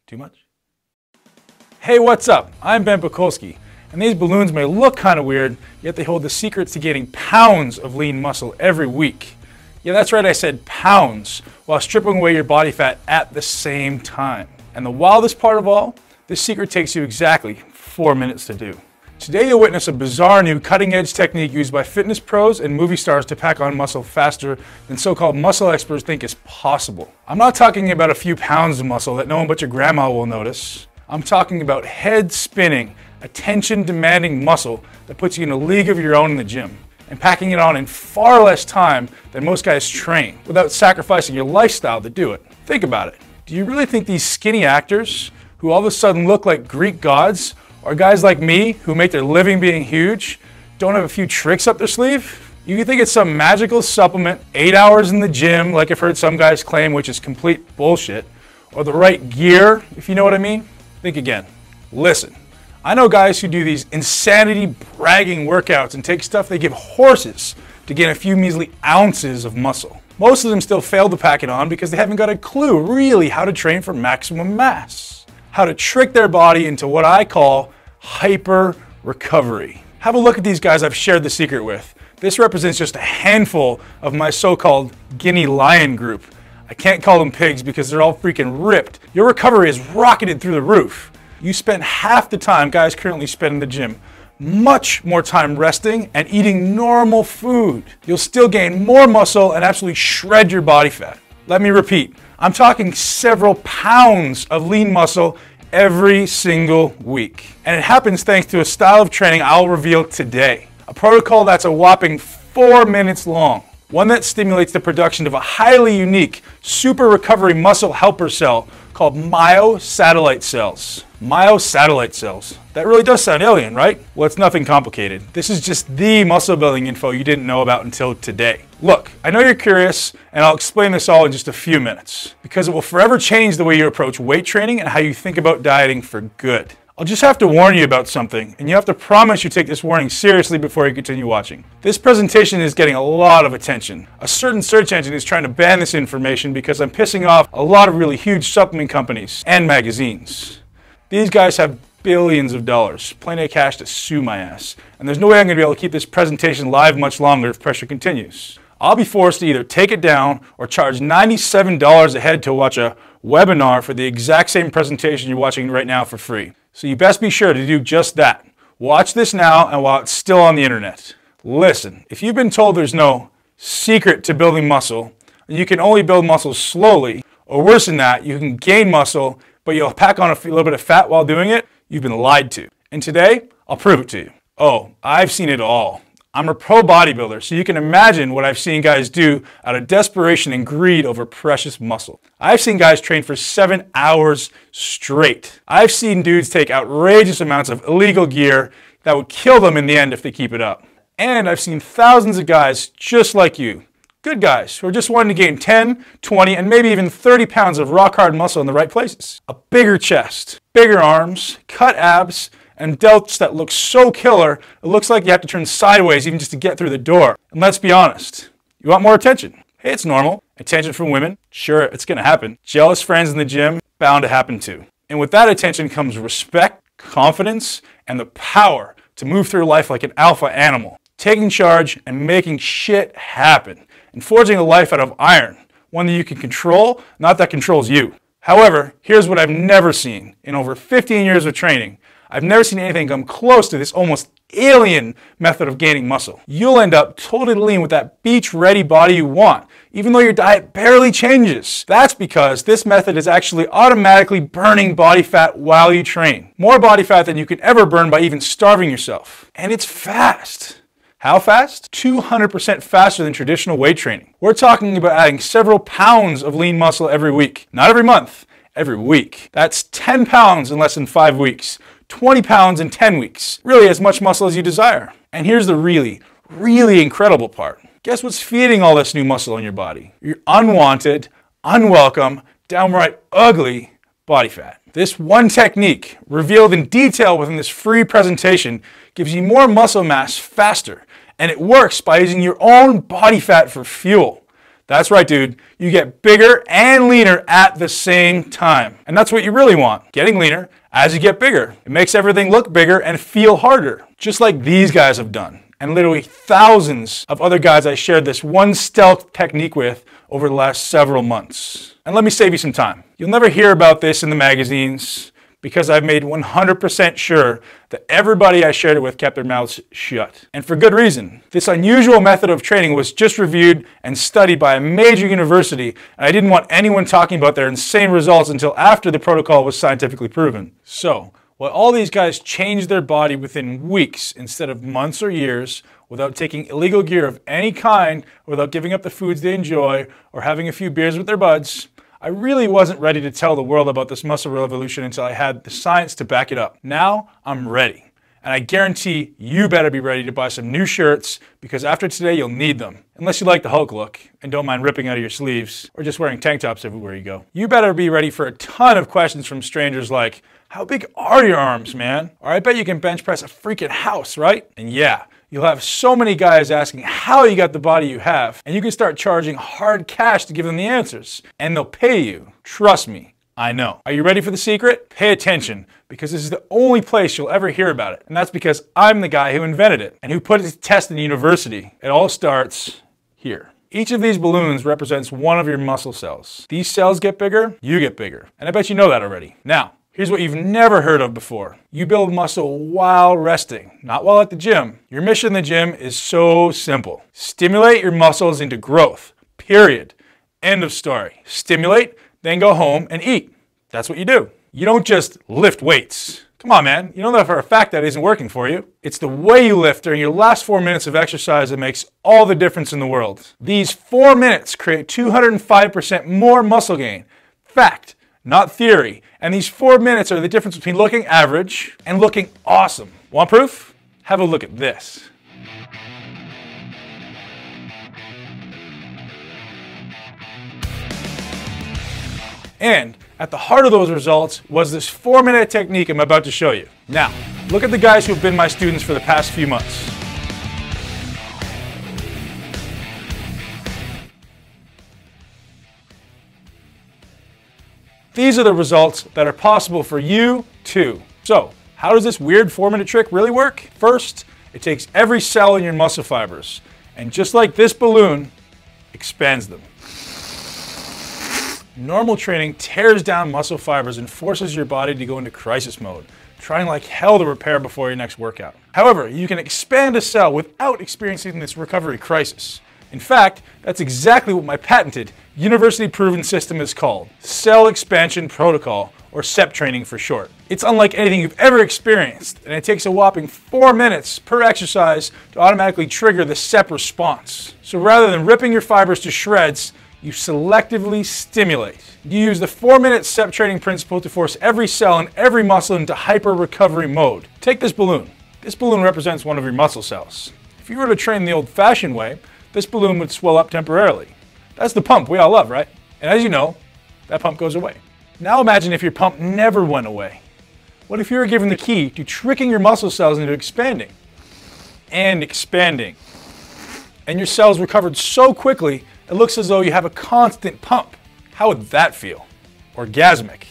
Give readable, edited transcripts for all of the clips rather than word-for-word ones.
Too much? Hey, what's up? I'm Ben Pakulski, and these balloons may look kind of weird, yet they hold the secrets to gaining pounds of lean muscle every week. Yeah, that's right, I said pounds, while stripping away your body fat at the same time. And the wildest part of all, this secret takes you exactly 4 minutes to do. Today you'll witness a bizarre new cutting-edge technique used by fitness pros and movie stars to pack on muscle faster than so-called muscle experts think is possible. I'm not talking about a few pounds of muscle that no one but your grandma will notice. I'm talking about head-spinning, attention-demanding muscle that puts you in a league of your own in the gym, and packing it on in far less time than most guys train, without sacrificing your lifestyle to do it. Think about it. Do you really think these skinny actors, who all of a sudden look like Greek gods, or guys like me, who make their living being huge, don't have a few tricks up their sleeve? You think it's some magical supplement, 8 hours in the gym, like I've heard some guys claim, which is complete bullshit, or the right gear, if you know what I mean? Think again. Listen, I know guys who do these insanity bragging workouts and take stuff they give horses to gain a few measly ounces of muscle. Most of them still fail to pack it on because they haven't got a clue really how to train for maximum mass. How to trick their body into what I call hyper recovery. Have a look at these guys I've shared the secret with. This represents just a handful of my so-called guinea lion group. I can't call them pigs because they're all freaking ripped. Your recovery is rocketed through the roof. You spend half the time guys currently spend in the gym, much more time resting and eating normal food. You'll still gain more muscle and absolutely shred your body fat. Let me repeat, I'm talking several pounds of lean muscle every single week. And it happens thanks to a style of training I'll reveal today. A protocol that's a whopping 4 minutes long. One that stimulates the production of a highly unique super recovery muscle helper cell called myosatellite cells. Myosatellite cells. That really does sound alien, right? Well, it's nothing complicated. This is just the muscle building info you didn't know about until today. Look, I know you're curious, and I'll explain this all in just a few minutes, because it will forever change the way you approach weight training and how you think about dieting for good. I'll just have to warn you about something, and you have to promise you take this warning seriously before you continue watching. This presentation is getting a lot of attention. A certain search engine is trying to ban this information because I'm pissing off a lot of really huge supplement companies and magazines. These guys have billions of dollars, plenty of cash to sue my ass, and there's no way I'm going to be able to keep this presentation live much longer if pressure continues. I'll be forced to either take it down or charge $97 a head to watch a webinar for the exact same presentation you're watching right now for free. So you best be sure to do just that. Watch this now and while it's still on the internet. Listen, if you've been told there's no secret to building muscle, and you can only build muscle slowly, or worse than that, you can gain muscle, but you'll pack on a little bit of fat while doing it, you've been lied to. And today, I'll prove it to you. Oh, I've seen it all. I'm a pro bodybuilder, so you can imagine what I've seen guys do out of desperation and greed over precious muscle. I've seen guys train for 7 hours straight. I've seen dudes take outrageous amounts of illegal gear that would kill them in the end if they keep it up. And I've seen thousands of guys just like you, good guys, who are just wanting to gain 10, 20, and maybe even 30 pounds of rock-hard muscle in the right places. A bigger chest, bigger arms, cut abs, and delts that look so killer, it looks like you have to turn sideways even just to get through the door. And let's be honest, you want more attention? Hey, it's normal. Attention from women? Sure, it's gonna happen. Jealous friends in the gym? Bound to happen too. And with that attention comes respect, confidence, and the power to move through life like an alpha animal, taking charge and making shit happen, and forging a life out of iron, one that you can control, not that controls you. However, here's what I've never seen in over 15 years of training. I've never seen anything come close to this almost alien method of gaining muscle. You'll end up totally lean with that beach-ready body you want, even though your diet barely changes. That's because this method is actually automatically burning body fat while you train. More body fat than you can ever burn by even starving yourself. And it's fast. How fast? 200% faster than traditional weight training. We're talking about adding several pounds of lean muscle every week. Not every month, every week. That's 10 pounds in less than 5 weeks. 20 pounds in 10 weeks. Really as much muscle as you desire. And here's the really incredible part. Guess what's feeding all this new muscle in your body? Your unwanted, unwelcome, downright ugly body fat. This one technique, revealed in detail within this free presentation, gives you more muscle mass faster, and it works by using your own body fat for fuel. That's right, dude. You get bigger and leaner at the same time. And that's what you really want, getting leaner as you get bigger. It makes everything look bigger and feel harder, just like these guys have done. And literally thousands of other guys I shared this one stealth technique with over the last several months. And let me save you some time. You'll never hear about this in the magazines because I've made 100% sure that everybody I shared it with kept their mouths shut. And for good reason. This unusual method of training was just reviewed and studied by a major university, and I didn't want anyone talking about their insane results until after the protocol was scientifically proven. So, while all these guys changed their body within weeks instead of months or years, without taking illegal gear of any kind, without giving up the foods they enjoy, or having a few beers with their buds, I really wasn't ready to tell the world about this muscle revolution until I had the science to back it up. Now, I'm ready. And I guarantee you better be ready to buy some new shirts because after today, you'll need them. Unless you like the Hulk look and don't mind ripping out of your sleeves or just wearing tank tops everywhere you go. You better be ready for a ton of questions from strangers like, how big are your arms, man? Or I bet you can bench press a freaking house, right? And yeah, you'll have so many guys asking how you got the body you have, and you can start charging hard cash to give them the answers. And they'll pay you. Trust me, I know. Are you ready for the secret? Pay attention, because this is the only place you'll ever hear about it. And that's because I'm the guy who invented it, and who put it to test in university. It all starts here. Each of these balloons represents one of your muscle cells. These cells get bigger, you get bigger. And I bet you know that already. Now, here's what you've never heard of before. You build muscle while resting, not while at the gym. Your mission in the gym is so simple. Stimulate your muscles into growth, period. End of story. Stimulate, then go home and eat. That's what you do. You don't just lift weights. Come on, man. You know that for a fact that isn't working for you. It's the way you lift during your last 4 minutes of exercise that makes all the difference in the world. These 4 minutes create 205% more muscle gain. Fact. Not theory. And these 4 minutes are the difference between looking average and looking awesome. Want proof? Have a look at this. And at the heart of those results was this 4-minute technique I'm about to show you. Now, look at the guys who have been my students for the past few months. These are the results that are possible for you too. So, how does this weird 4-minute trick really work? First, it takes every cell in your muscle fibers, and just like this balloon, expands them. Normal training tears down muscle fibers and forces your body to go into crisis mode, trying like hell to repair before your next workout. However, you can expand a cell without experiencing this recovery crisis. In fact, that's exactly what my patented, university-proven system is called. Cell Expansion Protocol, or CEP training for short. It's unlike anything you've ever experienced, and it takes a whopping 4 minutes per exercise to automatically trigger the CEP response. So rather than ripping your fibers to shreds, you selectively stimulate. You use the 4-minute CEP training principle to force every cell and every muscle into hyper-recovery mode. Take this balloon. This balloon represents one of your muscle cells. If you were to train the old-fashioned way, this balloon would swell up temporarily. That's the pump we all love, right? And as you know, that pump goes away. Now imagine if your pump never went away. What if you were given the key to tricking your muscle cells into expanding and expanding? And your cells recovered so quickly, it looks as though you have a constant pump. How would that feel? Orgasmic.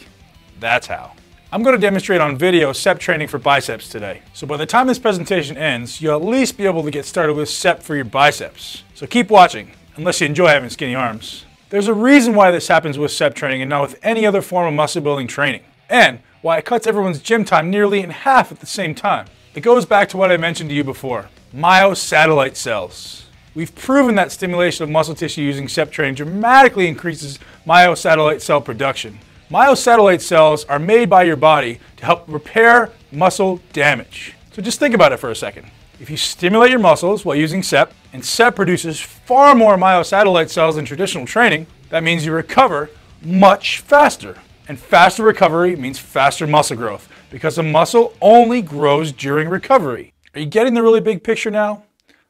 That's how. I'm going to demonstrate on video CEP training for biceps today. So by the time this presentation ends, you'll at least be able to get started with CEP for your biceps. So keep watching, unless you enjoy having skinny arms. There's a reason why this happens with CEP training and not with any other form of muscle building training. And why it cuts everyone's gym time nearly in half at the same time. It goes back to what I mentioned to you before. Myosatellite cells. We've proven that stimulation of muscle tissue using CEP training dramatically increases myosatellite cell production. Myosatellite cells are made by your body to help repair muscle damage. So just think about it for a second. If you stimulate your muscles while using CEP, and CEP produces far more myosatellite cells than traditional training, that means you recover much faster. And faster recovery means faster muscle growth, because a muscle only grows during recovery. Are you getting the really big picture now?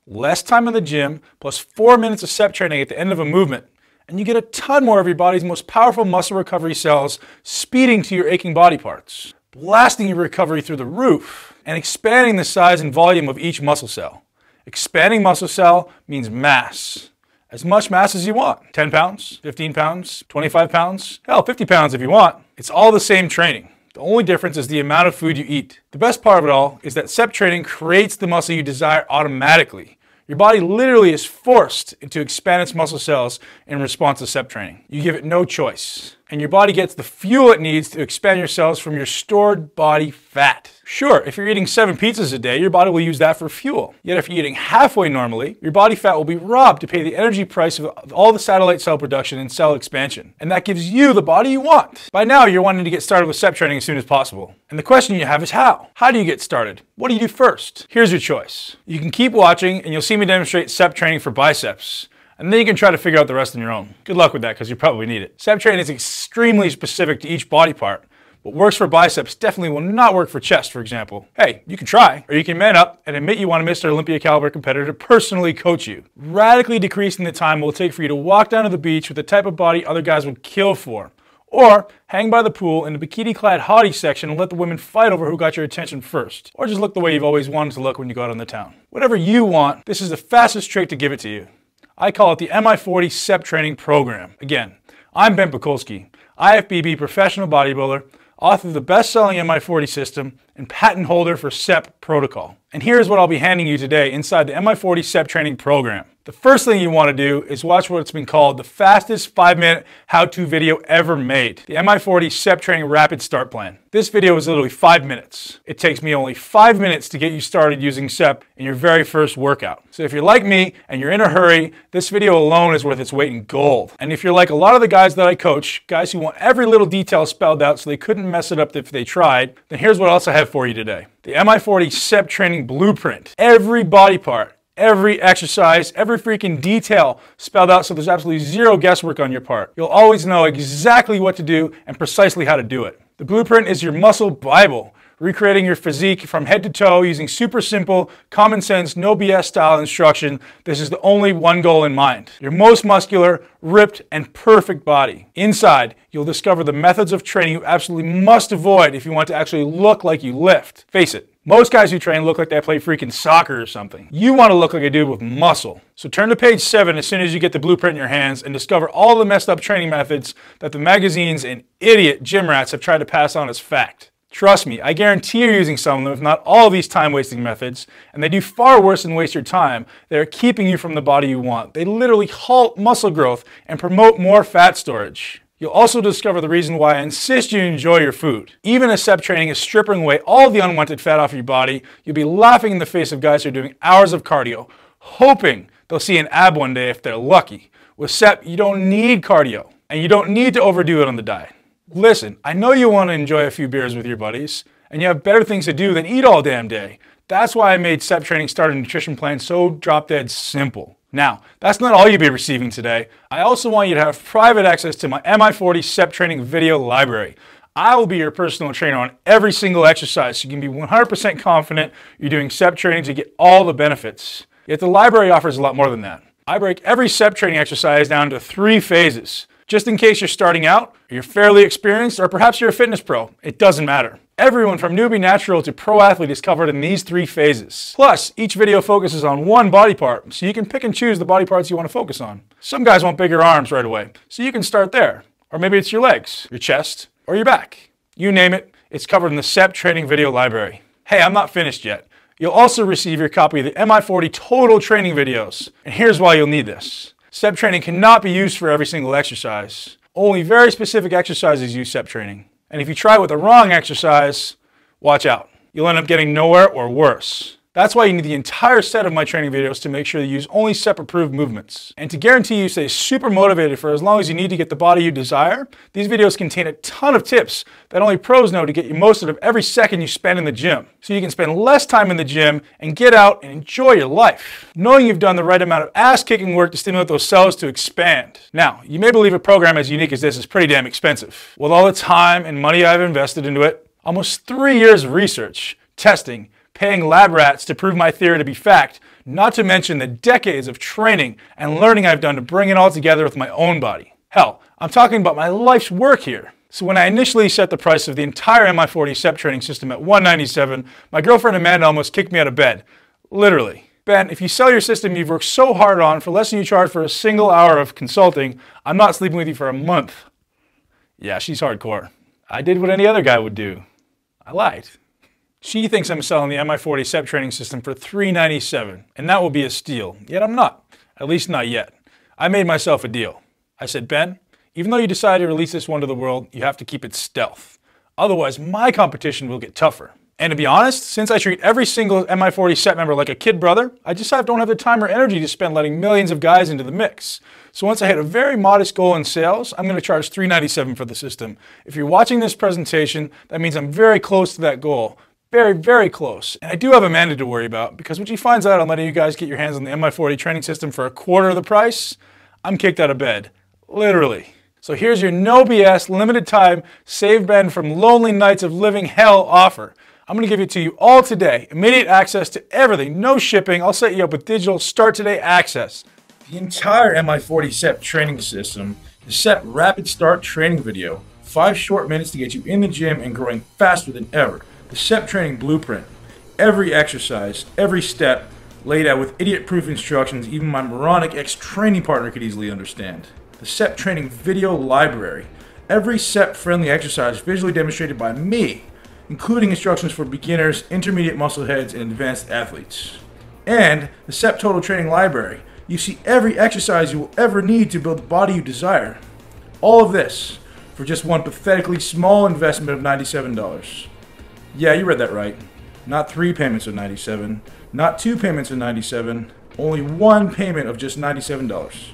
Less time in the gym, plus 4 minutes of CEP training at the end of a movement, and you get a ton more of your body's most powerful muscle recovery cells speeding to your aching body parts, blasting your recovery through the roof, and expanding the size and volume of each muscle cell. Expanding muscle cell means mass, as much mass as you want. 10 pounds, 15 pounds, 25 pounds, hell, 50 pounds if you want. It's all the same training. The only difference is the amount of food you eat. The best part of it all is that SEP training creates the muscle you desire automatically. Your body literally is forced to expand its muscle cells in response to SEP training. You give it no choice. And your body gets the fuel it needs to expand your cells from your stored body fat. Sure, if you're eating 7 pizzas a day, your body will use that for fuel. Yet if you're eating halfway normally, your body fat will be robbed to pay the energy price of all the satellite cell production and cell expansion. And that gives you the body you want. By now, you're wanting to get started with SEP training as soon as possible. And the question you have is how? How do you get started? What do you do first? Here's your choice. You can keep watching and you'll see me demonstrate SEP training for biceps. And then you can try to figure out the rest on your own. Good luck with that, because you probably need it. SEP training is extremely specific to each body part. What works for biceps definitely will not work for chest, for example. Hey, you can try, or you can man up and admit you want a Mr. Olympia caliber competitor to personally coach you. Radically decreasing the time it will take for you to walk down to the beach with the type of body other guys would kill for. Or hang by the pool in the bikini-clad hottie section and let the women fight over who got your attention first. Or just look the way you've always wanted to look when you go out on the town. Whatever you want, this is the fastest trick to give it to you. I call it the Mi40 SEP training program. Again, I'm Ben Pakulski, Ifbb professional bodybuilder, author of the best-selling Mi40 system, and patent holder for SEP protocol. And here's what I'll be handing you today inside the Mi40 SEP training program. The first thing you want to do is watch what's been called the fastest 5-minute how-to video ever made. The Mi40 SEP training rapid start plan. This video is literally 5 minutes. It takes me only 5 minutes to get you started using SEP in your very first workout. So if you're like me and you're in a hurry, this video alone is worth its weight in gold. And if you're like a lot of the guys that I coach, guys who want every little detail spelled out so they couldn't mess it up if they tried, then here's what else I have for you today. The Mi40 SEP training blueprint. Every body part, every exercise, every freaking detail spelled out so there's absolutely zero guesswork on your part. You'll always know exactly what to do and precisely how to do it. The blueprint is your muscle Bible, recreating your physique from head to toe using super simple, common sense, no BS style instruction. This is the only one goal in mind. Your most muscular, ripped, and perfect body. Inside, you'll discover the methods of training you absolutely must avoid if you want to actually look like you lift. Face it, most guys who train look like they play freaking soccer or something. You want to look like a dude with muscle. So turn to page 7 as soon as you get the blueprint in your hands and discover all the messed up training methods that the magazines and idiot gym rats have tried to pass on as fact. Trust me, I guarantee you're using some of them, if not all of these time-wasting methods, and they do far worse than waste your time. They're keeping you from the body you want. They literally halt muscle growth and promote more fat storage. You'll also discover the reason why I insist you enjoy your food. Even as SEP training is stripping away all the unwanted fat off your body, you'll be laughing in the face of guys who are doing hours of cardio, hoping they'll see an ab one day if they're lucky. With SEP, you don't need cardio, and you don't need to overdo it on the diet. Listen, I know you want to enjoy a few beers with your buddies, and you have better things to do than eat all damn day. That's why I made SEP training starter nutrition plan so drop-dead simple. Now, that's not all you'll be receiving today. I also want you to have private access to my Mi40 SEP training video library. I will be your personal trainer on every single exercise, so you can be 100% confident you're doing SEP training to get all the benefits. Yet the library offers a lot more than that. I break every SEP training exercise down to 3 phases. Just in case you're starting out, or you're fairly experienced, or perhaps you're a fitness pro, it doesn't matter. Everyone from newbie natural to pro athlete is covered in these 3 phases. Plus, each video focuses on one body part, so you can pick and choose the body parts you want to focus on. Some guys want bigger arms right away, so you can start there. Or maybe it's your legs, your chest, or your back. You name it, it's covered in the SEP training video library. Hey, I'm not finished yet. You'll also receive your copy of the Mi40 total training videos. And here's why you'll need this. SEP training cannot be used for every single exercise. Only very specific exercises use SEP training. And if you try with the wrong exercise, watch out. You'll end up getting nowhere or worse. That's why you need the entire set of my training videos to make sure you use only SEP approved movements. And to guarantee you stay super motivated for as long as you need to get the body you desire, these videos contain a ton of tips that only pros know to get you most out of every second you spend in the gym. So you can spend less time in the gym and get out and enjoy your life, knowing you've done the right amount of ass-kicking work to stimulate those cells to expand. Now, you may believe a program as unique as this is pretty damn expensive. With all the time and money I've invested into it, almost 3 years of research, testing, paying lab rats to prove my theory to be fact, not to mention the decades of training and learning I've done to bring it all together with my own body. Hell, I'm talking about my life's work here. So when I initially set the price of the entire Mi40 SEP training system at $197, my girlfriend Amanda almost kicked me out of bed. Literally. Ben, if you sell your system you've worked so hard on for less than you charge for a single hour of consulting, I'm not sleeping with you for a month. Yeah, she's hardcore. I did what any other guy would do. I lied. She thinks I'm selling the Mi40 SEP training system for $397, and that will be a steal. Yet I'm not. At least not yet. I made myself a deal. I said, Ben, even though you decide to release this one to the world, you have to keep it stealth. Otherwise, my competition will get tougher. And to be honest, since I treat every single Mi40 SEP member like a kid brother, I just don't have the time or energy to spend letting millions of guys into the mix. So once I hit a very modest goal in sales, I'm going to charge $397 for the system. If you're watching this presentation, that means I'm very close to that goal. Very, very close. And I do have Amanda to worry about, because when she finds out I'm letting you guys get your hands on the Mi40 training system for a quarter of the price, I'm kicked out of bed. Literally. So here's your no BS, limited time, save Ben from lonely nights of living hell offer. I'm going to give it to you all today. Immediate access to everything. No shipping. I'll set you up with digital start today access. The entire Mi40 SEP training system, the SEP Rapid Start training video, 5 short minutes to get you in the gym and growing faster than ever. The SEP training blueprint, every exercise, every step, laid out with idiot-proof instructions even my Mi40X training partner could easily understand. The SEP training video library, every SEP-friendly exercise visually demonstrated by me, including instructions for beginners, intermediate muscle heads, and advanced athletes. And the SEP Total Training Library. You see every exercise you will ever need to build the body you desire. All of this for just one pathetically small investment of $97. Yeah, you read that right. Not 3 payments of $97, not 2 payments of $97, only 1 payment of just $97.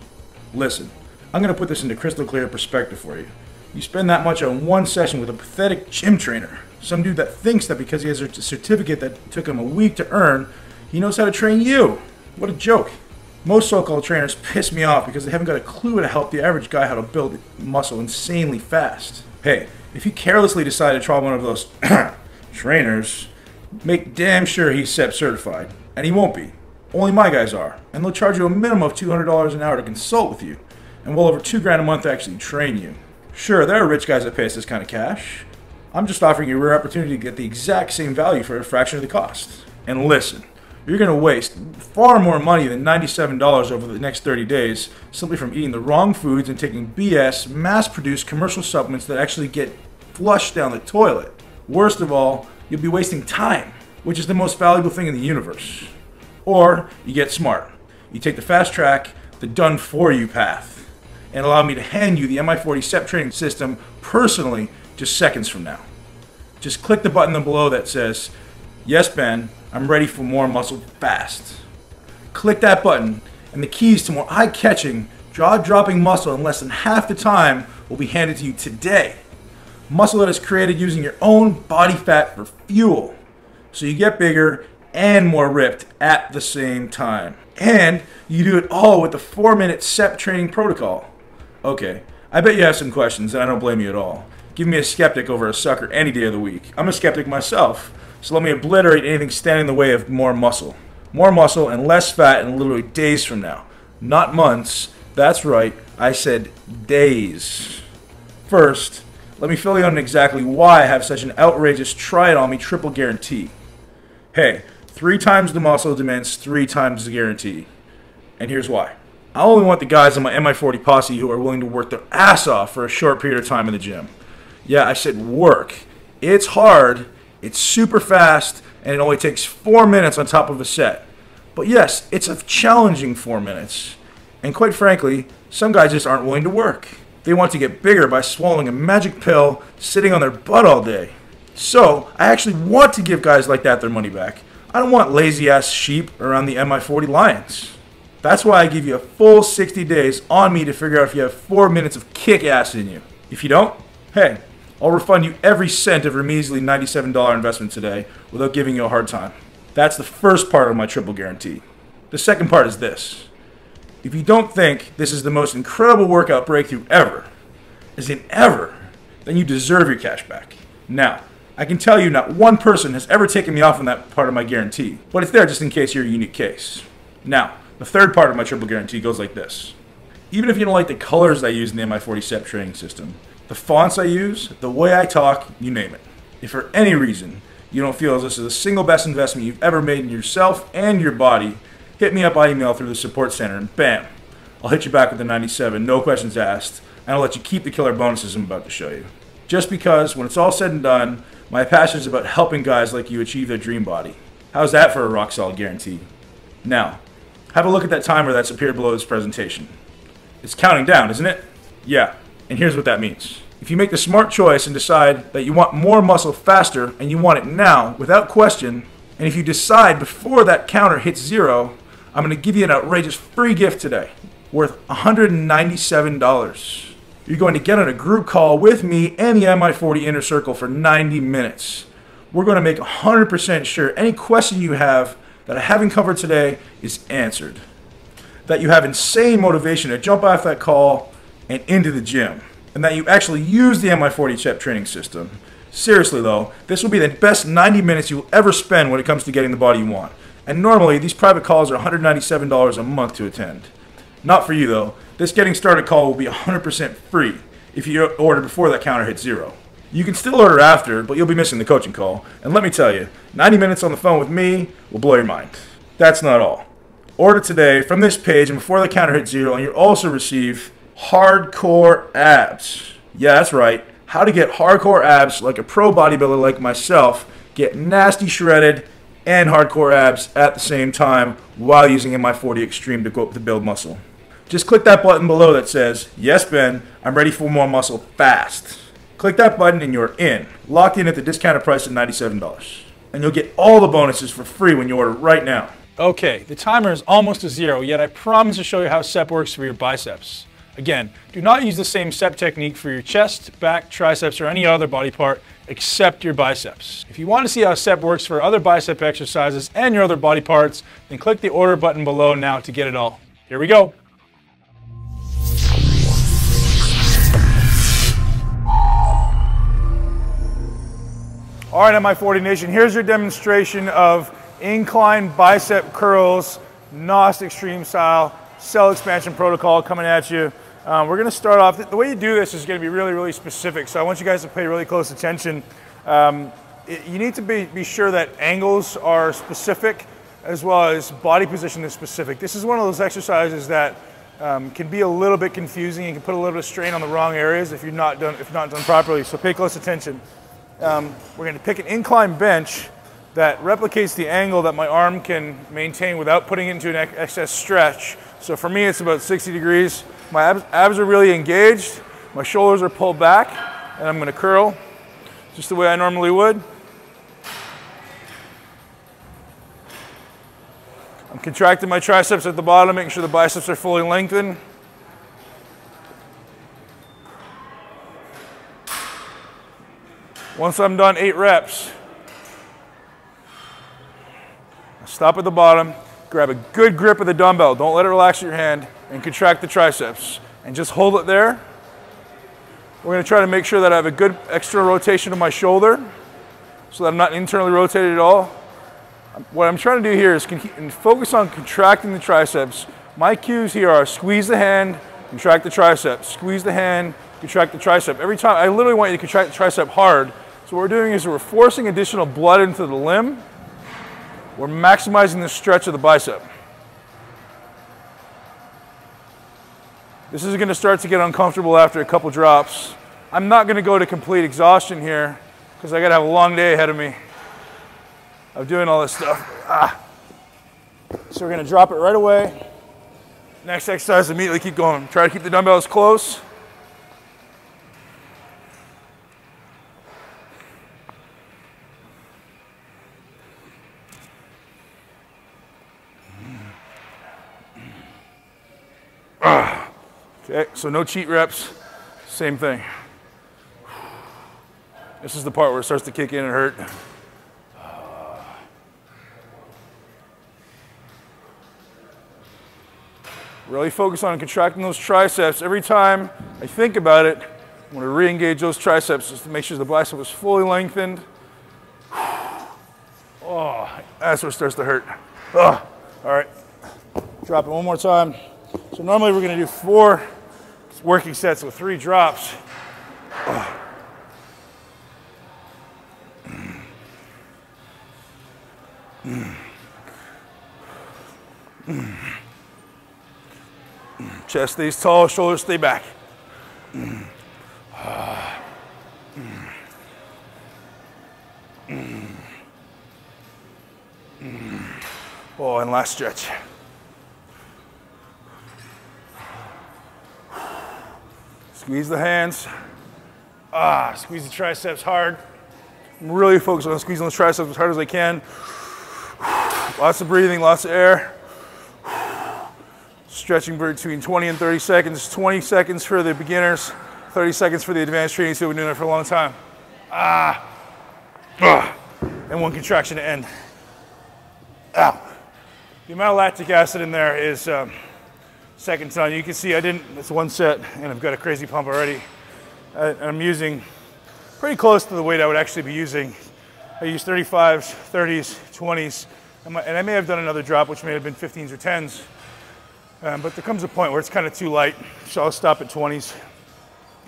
Listen, I'm going to put this into crystal clear perspective for you. You spend that much on one session with a pathetic gym trainer. Some dude that thinks that because he has a certificate that took him a week to earn, he knows how to train you. What a joke. Most so-called trainers piss me off because they haven't got a clue to help the average guy how to build muscle insanely fast. Hey, if you carelessly decide to try one of those trainers, make damn sure he's SEP certified. And he won't be. Only my guys are. And they'll charge you a minimum of $200 an hour to consult with you. And well over $2 grand a month to actually train you. Sure, there are rich guys that pay us this kind of cash. I'm just offering you a rare opportunity to get the exact same value for a fraction of the cost. And listen, you're going to waste far more money than $97 over the next 30 days simply from eating the wrong foods and taking BS, mass-produced commercial supplements that actually get flushed down the toilet. Worst of all, you'll be wasting time, which is the most valuable thing in the universe. Or you get smart. You take the fast track, the done-for-you path, and allow me to hand you the Mi40 SEP training system personally just seconds from now. Just click the button below that says, "Yes, Ben, I'm ready for more muscle fast." Click that button, and the keys to more eye-catching, jaw-dropping muscle in less than half the time will be handed to you today. Muscle that is created using your own body fat for fuel, so you get bigger and more ripped at the same time. And you do it all with the 4-minute SEP training protocol. Okay, I bet you have some questions, and I don't blame you at all. Give me a skeptic over a sucker any day of the week. I'm a skeptic myself, so let me obliterate anything standing in the way of more muscle. More muscle and less fat in literally days from now. Not months. That's right, I said days. First, let me fill you in on exactly why I have such an outrageous try-it-on-me triple guarantee. Hey, 3 times the muscle demands 3 times the guarantee. And here's why. I only want the guys on my Mi40 posse who are willing to work their ass off for a short period of time in the gym. Yeah, I said work. It's hard, it's super fast, and it only takes 4 minutes on top of a set. But yes, it's a challenging 4 minutes. And quite frankly, some guys just aren't willing to work. They want to get bigger by swallowing a magic pill, sitting on their butt all day. So, I actually want to give guys like that their money back. I don't want lazy-ass sheep around the Mi40 lions. That's why I give you a full 60 days on me to figure out if you have 4 minutes of kick-ass in you. If you don't, hey, I'll refund you every cent of your measly $97 investment today without giving you a hard time. That's the first part of my triple guarantee. The second part is this. If you don't think this is the most incredible workout breakthrough ever, as in ever, then you deserve your cash back. Now, I can tell you not one person has ever taken me off on that part of my guarantee, but it's there just in case you're a unique case. Now, the third part of my triple guarantee goes like this. Even if you don't like the colors I use in the Mi40 SEP training system, the fonts I use, the way I talk, you name it. If for any reason you don't feel as this is the single best investment you've ever made in yourself and your body, hit me up by email through the support center and bam, I'll hit you back with the 97, no questions asked, and I'll let you keep the killer bonuses I'm about to show you. Just because, when it's all said and done, my passion is about helping guys like you achieve their dream body. How's that for a rock solid guarantee? Now, have a look at that timer that's appeared below this presentation. It's counting down, isn't it? Yeah, and here's what that means. If you make the smart choice and decide that you want more muscle faster and you want it now, without question, and if you decide before that counter hits 0, I'm going to give you an outrageous free gift today, worth $197. You're going to get on a group call with me and the Mi40 Inner Circle for 90 minutes. We're going to make 100% sure any question you have that I haven't covered today is answered. That you have insane motivation to jump off that call and into the gym. And that you actually use the Mi40 Chep training system. Seriously though, this will be the best 90 minutes you'll ever spend when it comes to getting the body you want. And normally, these private calls are $197 a month to attend. Not for you though. This getting started call will be 100% free if you order before that counter hits 0. You can still order after, but you'll be missing the coaching call. And let me tell you, 90 minutes on the phone with me will blow your mind. That's not all. Order today from this page and before the counter hits 0, and you'll also receive hardcore abs. Yeah, that's right. How to get hardcore abs like a pro bodybuilder like myself, get nasty shredded and hardcore abs at the same time while using Mi40 Extreme to build muscle. Just click that button below that says, "Yes, Ben, I'm ready for more muscle fast." Click that button and you're in, locked in at the discounted price of $97. And you'll get all the bonuses for free when you order right now. Okay, the timer is almost to 0, yet I promise to show you how SEP works for your biceps. Again, do not use the same SEP technique for your chest, back, triceps, or any other body part except your biceps. If you want to see how SEP works for other bicep exercises and your other body parts, then click the order button below now to get it all. Here we go. All right, Mi40 Nation, here's your demonstration of incline bicep curls, NOS Extreme style, cell expansion protocol coming at you. We're going to start off, the way you do this is going to be really, really specific, so I want you guys to pay really close attention. You need to be sure that angles are specific as well as body position is specific. This is one of those exercises that can be a little bit confusing and can put a little bit of strain on the wrong areas if not done properly, so pay close attention. We're going to pick an incline bench that replicates the angle that my arm can maintain without putting it into an excess stretch. So for me, it's about 60 degrees. My abs are really engaged. My shoulders are pulled back, and I'm going to curl just the way I normally would. I'm contracting my triceps at the bottom, making sure the biceps are fully lengthened. Once I'm done 8 reps, stop at the bottom, grab a good grip of the dumbbell, don't let it relax your hand, and contract the triceps. And just hold it there. We're going to try to make sure that I have a good external rotation of my shoulder so that I'm not internally rotated at all. What I'm trying to do here is focus on contracting the triceps. My cues here are squeeze the hand, contract the tricep, squeeze the hand, contract the tricep. Every time, I literally want you to contract the tricep hard. So what we're doing is we're forcing additional blood into the limb. We're maximizing the stretch of the bicep. This is going to start to get uncomfortable after a couple drops. I'm not going to go to complete exhaustion here because I got to have a long day ahead of me of doing all this stuff. So we're going to drop it right away. Next exercise, immediately keep going. Try to keep the dumbbells close. Okay, so no cheat reps, same thing. This is the part where it starts to kick in and hurt. Really focus on contracting those triceps. Every time I think about it, I'm going to re-engage those triceps just to make sure the bicep is fully lengthened. Oh, that's where it starts to hurt. All right, drop it one more time. So normally we're going to do 4 working sets with 3 drops. Chest stays tall, shoulders stay back. Oh, and last stretch. Squeeze the hands. Squeeze the triceps hard. I'm really focused on squeezing the triceps as hard as I can. Lots of breathing, lots of air. Stretching between 20 and 30 seconds. 20 seconds for the beginners, 30 seconds for the advanced trainees who have been doing it for a long time. And one contraction to end. Ow. The amount of lactic acid in there is second to none. You can see it's one set and I've got a crazy pump already. I'm using pretty close to the weight I would actually be using. I use 35s, 30s, 20s, and I may have done another drop which may have been 15s or 10s. But there comes a point where it's kind of too light, so I'll stop at 20s.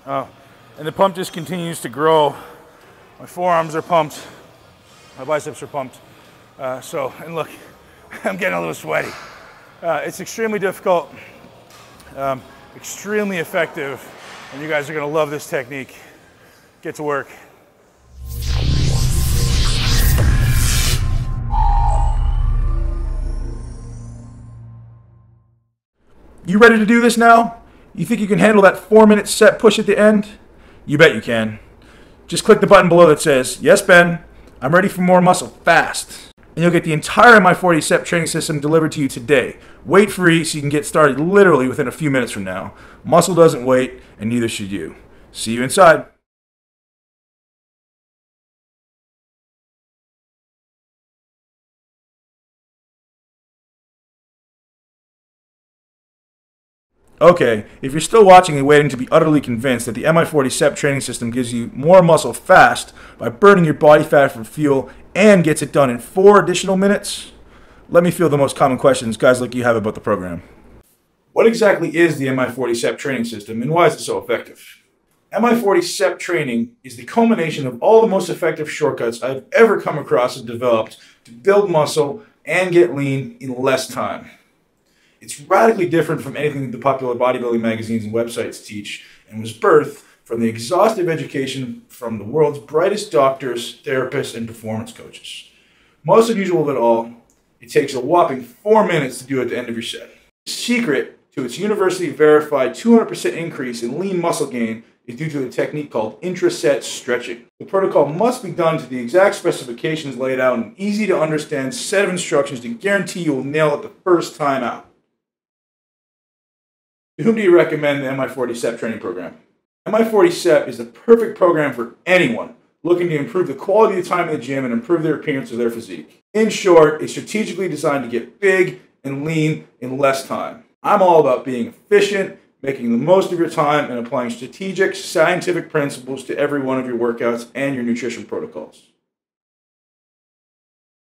And the pump just continues to grow. My forearms are pumped, my biceps are pumped. And look, I'm getting a little sweaty. It's extremely difficult, extremely effective, and you guys are gonna love this technique. Get to work. You ready to do this now? You think you can handle that 4-minute set push at the end? You bet you can. Just click the button below that says, "Yes, Ben, I'm ready for more muscle fast." And you'll get the entire Mi40 SEP training system delivered to you today. Weight free, so you can get started literally within a few minutes from now. Muscle doesn't wait, and neither should you. See you inside. Okay, if you're still watching and waiting to be utterly convinced that the Mi40 SEP training system gives you more muscle fast by burning your body fat for fuel and gets it done in 4 additional minutes, let me field the most common questions guys like you have about the program. What exactly is the Mi40 SEP training system and why is it so effective? Mi40 SEP training is the culmination of all the most effective shortcuts I've ever come across and developed to build muscle and get lean in less time. It's radically different from anything the popular bodybuilding magazines and websites teach and was birthed from the exhaustive education from the world's brightest doctors, therapists, and performance coaches. Most unusual of it all, it takes a whopping 4 minutes to do at the end of your set. The secret to its university-verified 200% increase in lean muscle gain is due to a technique called intra-set stretching. The protocol must be done to the exact specifications laid out in an easy-to-understand set of instructions to guarantee you will nail it the first time out. To whom do you recommend the Mi40 SEP training program? Mi40 SEP is the perfect program for anyone looking to improve the quality of time in the gym and improve their appearance or their physique. In short, it's strategically designed to get big and lean in less time. I'm all about being efficient, making the most of your time, and applying strategic, scientific principles to every one of your workouts and your nutrition protocols.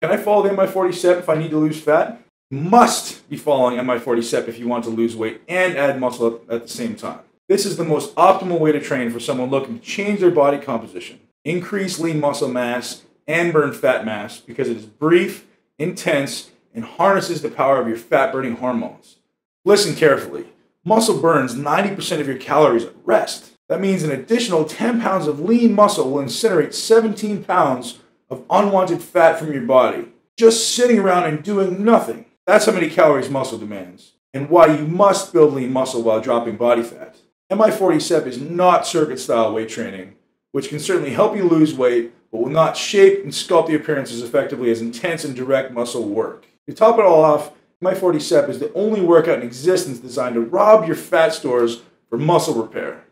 Can I follow the Mi40 SEP if I need to lose fat? Must be following Mi40 SEP if you want to lose weight and add muscle at the same time. This is the most optimal way to train for someone looking to change their body composition, increase lean muscle mass, and burn fat mass because it is brief, intense, and harnesses the power of your fat-burning hormones. Listen carefully. Muscle burns 90% of your calories at rest. That means an additional 10 pounds of lean muscle will incinerate 17 pounds of unwanted fat from your body, just sitting around and doing nothing. That's how many calories muscle demands, and why you must build lean muscle while dropping body fat. Mi40 SEP is not circuit-style weight training, which can certainly help you lose weight, but will not shape and sculpt the appearance as effectively as intense and direct muscle work. To top it all off, Mi40 SEP is the only workout in existence designed to rob your fat stores for muscle repair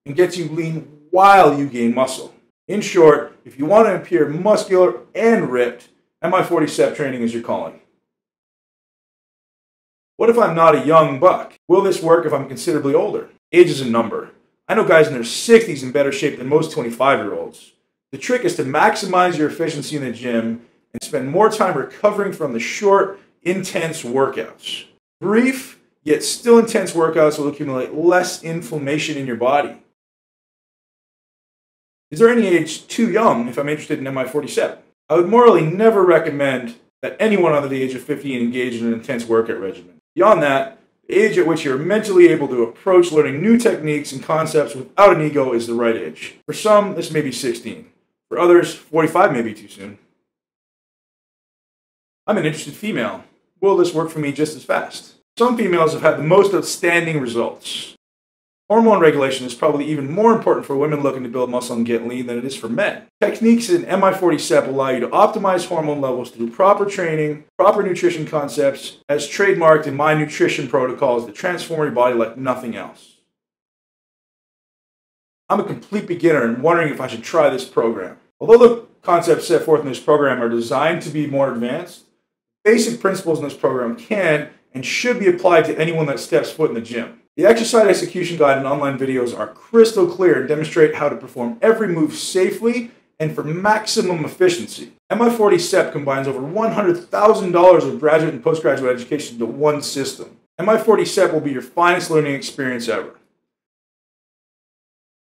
and gets you lean while you gain muscle. In short, if you want to appear muscular and ripped, Mi40 SEP training is your calling. What if I'm not a young buck? Will this work if I'm considerably older? Age is a number. I know guys in their 60s in better shape than most 25-year-olds. The trick is to maximize your efficiency in the gym and spend more time recovering from the short, intense workouts. Brief, yet still intense workouts will accumulate less inflammation in your body. Is there any age too young if I'm interested in Mi40 SEP? I would morally never recommend that anyone under the age of 50 engaged in an intense workout regimen. Beyond that, the age at which you're mentally able to approach learning new techniques and concepts without an ego is the right age. For some, this may be 16. For others, 45 may be too soon. I'm an interested female. Will this work for me just as fast? Some females have had the most outstanding results. Hormone regulation is probably even more important for women looking to build muscle and get lean than it is for men. Techniques in Mi40 allow you to optimize hormone levels through proper training, proper nutrition concepts, as trademarked in my nutrition protocols that transform your body like nothing else. I'm a complete beginner and wondering if I should try this program. Although the concepts set forth in this program are designed to be more advanced, basic principles in this program can and should be applied to anyone that steps foot in the gym. The exercise execution guide and online videos are crystal clear and demonstrate how to perform every move safely and for maximum efficiency. Mi40 combines over $100,000 of graduate and postgraduate education into one system. Mi40 will be your finest learning experience ever.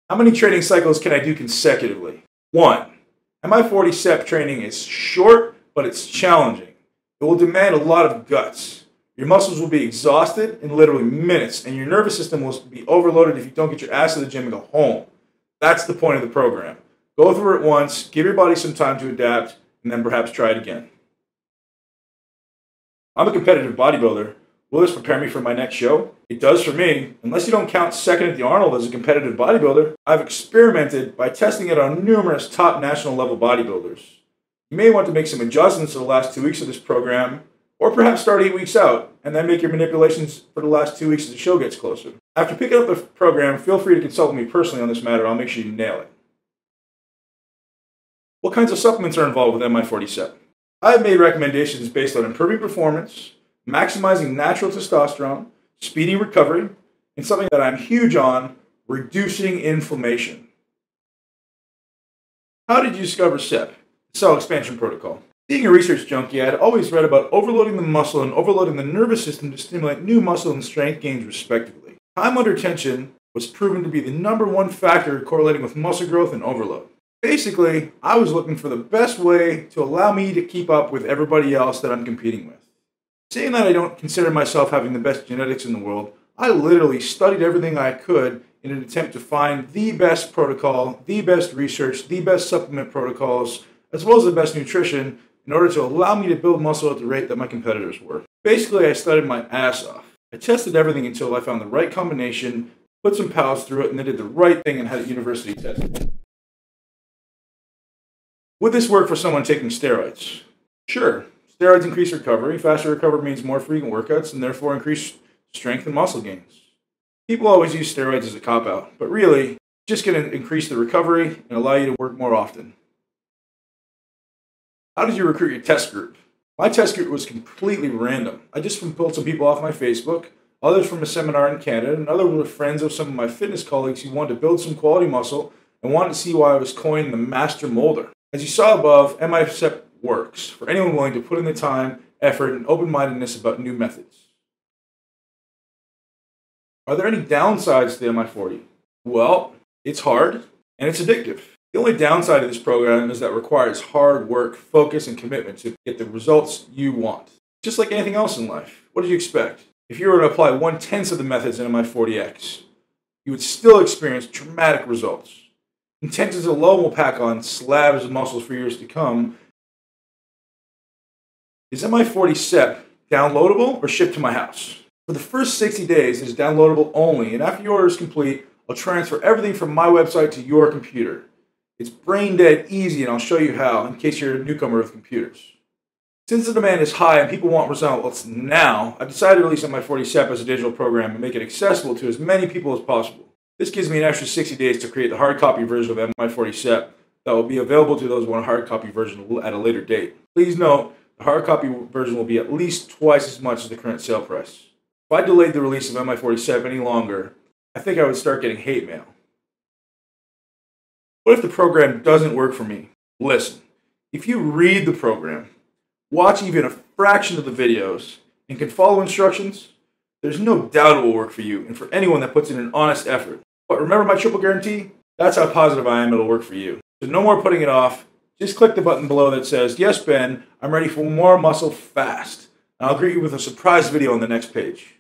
How many training cycles can I do consecutively? 1. Mi40 training is short, but it's challenging. It will demand a lot of guts. Your muscles will be exhausted in literally minutes, and your nervous system will be overloaded if you don't get your ass to the gym and go home. That's the point of the program. Go through it once, give your body some time to adapt, and then perhaps try it again. I'm a competitive bodybuilder. Will this prepare me for my next show? It does for me. Unless you don't count second at the Arnold as a competitive bodybuilder, I've experimented by testing it on numerous top national level bodybuilders. You may want to make some adjustments to the last 2 weeks of this program, or perhaps start 8 weeks out, and then make your manipulations for the last 2 weeks as the show gets closer. After picking up the program, feel free to consult with me personally on this matter. I'll make sure you nail it. What kinds of supplements are involved with Mi40? I have made recommendations based on improving performance, maximizing natural testosterone, speeding recovery, and something that I'm huge on, reducing inflammation. How did you discover CEP, the Cell Expansion Protocol? Being a research junkie, I had always read about overloading the muscle and overloading the nervous system to stimulate new muscle and strength gains respectively. Time under tension was proven to be the #1 factor correlating with muscle growth and overload. Basically, I was looking for the best way to allow me to keep up with everybody else that I'm competing with. Seeing that I don't consider myself having the best genetics in the world, I literally studied everything I could in an attempt to find the best protocol, the best research, the best supplement protocols, as well as the best nutrition in order to allow me to build muscle at the rate that my competitors were. Basically, I studied my ass off. I tested everything until I found the right combination, put some pals through it, and then did the right thing and had it university tested. Would this work for someone taking steroids? Sure. Steroids increase recovery. Faster recovery means more frequent workouts and therefore increased strength and muscle gains. People always use steroids as a cop-out, but really, it's just going to increase the recovery and allow you to work more often. How did you recruit your test group? My test group was completely random. I just pulled some people off my Facebook, others from a seminar in Canada, and others were friends of some of my fitness colleagues who wanted to build some quality muscle and wanted to see why I was coined the master molder. As you saw above, Mi40 works for anyone willing to put in the time, effort, and open-mindedness about new methods. Are there any downsides to Mi40? Well, it's hard and it's addictive. The only downside of this program is that it requires hard work, focus, and commitment to get the results you want. Just like anything else in life, what did you expect? If you were to apply 1/10 of the methods in Mi40X, you would still experience dramatic results. Intensities alone will pack on slabs of muscles for years to come. Is Mi40 downloadable or shipped to my house? For the first 60 days, it is downloadable only, and after your order is complete, I'll transfer everything from my website to your computer. It's brain dead easy, and I'll show you how in case you're a newcomer with computers. Since the demand is high and people want results now, I've decided to release Mi40 as a digital program and make it accessible to as many people as possible. This gives me an extra 60 days to create the hard copy version of Mi40 that will be available to those who want a hard copy version at a later date. Please note, the hard copy version will be at least twice as much as the current sale price. If I delayed the release of Mi40 any longer, I think I would start getting hate mail. What if the program doesn't work for me? Listen, if you read the program, watch even a fraction of the videos, and can follow instructions, there's no doubt it will work for you and for anyone that puts in an honest effort. But remember my triple guarantee? That's how positive I am it'll work for you. So no more putting it off. just click the button below that says, "Yes, Ben, I'm ready for more muscle fast." And I'll greet you with a surprise video on the next page.